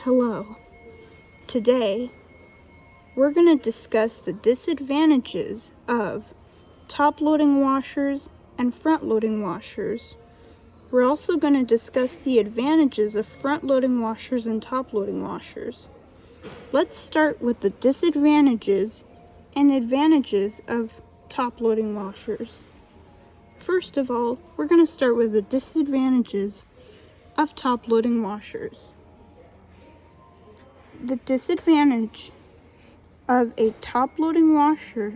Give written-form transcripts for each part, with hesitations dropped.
Hello. Today, we're going to discuss the disadvantages of top-loading washers and front-loading washers. We're also going to discuss the advantages of front-loading washers and top-loading washers. Let's start with the disadvantages and advantages of top-loading washers. First of all, we're going to start with the disadvantages of top-loading washers. The disadvantage of a top-loading washer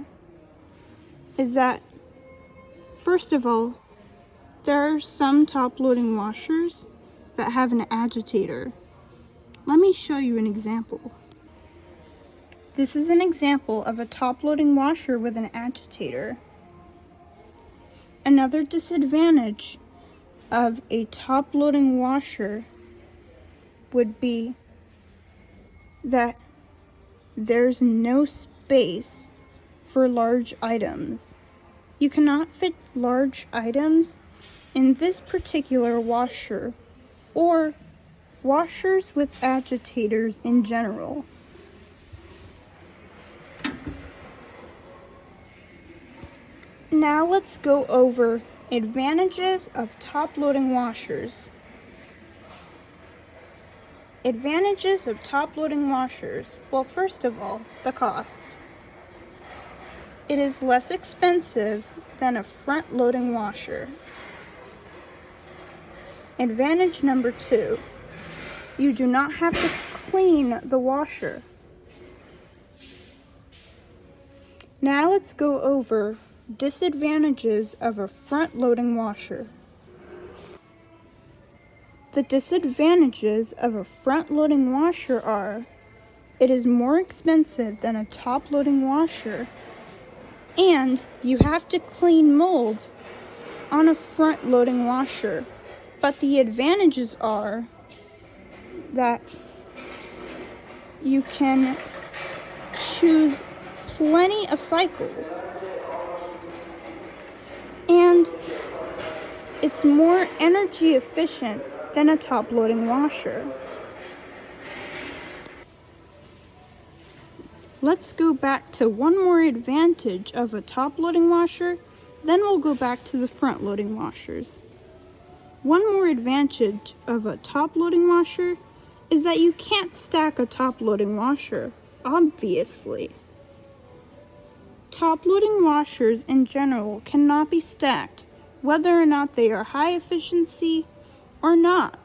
is that, first of all, there are some top-loading washers that have an agitator. Let me show you an example. This is an example of a top-loading washer with an agitator. Another disadvantage of a top-loading washer would be that there's no space for large items. You cannot fit large items in this particular washer or washers with agitators in general. Now let's go over advantages of top-loading washers. Advantages of top-loading washers. Well, first of all, the cost. It is less expensive than a front-loading washer. Advantage number 2, you do not have to clean the washer. Now let's go over disadvantages of a front-loading washer. The disadvantages of a front-loading washer are: it is more expensive than a top-loading washer, and you have to clean mold on a front-loading washer. But the advantages are that you can choose plenty of cycles, and it's more energy efficient than a top-loading washer. Let's go back to one more advantage of a top-loading washer, then we'll go back to the front-loading washers. One more advantage of a top-loading washer is that you can't stack a top-loading washer, obviously. Top-loading washers in general cannot be stacked, whether or not they are high efficiency or not,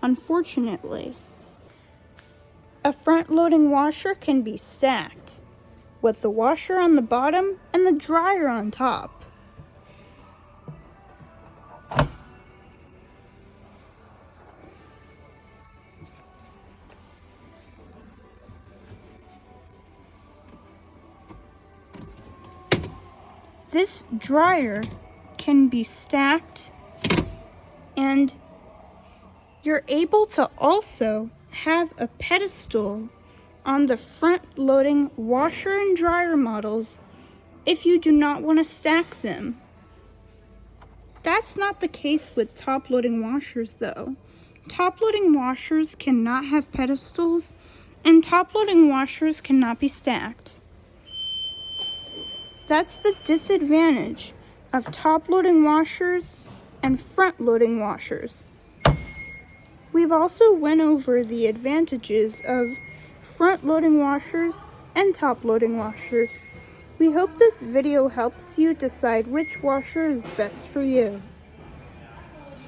unfortunately. A front-loading washer can be stacked, with the washer on the bottom and the dryer on top. This dryer can be stacked, and you're able to also have a pedestal on the front-loading washer and dryer models if you do not want to stack them. That's not the case with top-loading washers, though. Top-loading washers cannot have pedestals, and top-loading washers cannot be stacked. That's the disadvantage of top-loading washers and front-loading washers. We've also went over the advantages of front-loading washers and top-loading washers. We hope this video helps you decide which washer is best for you.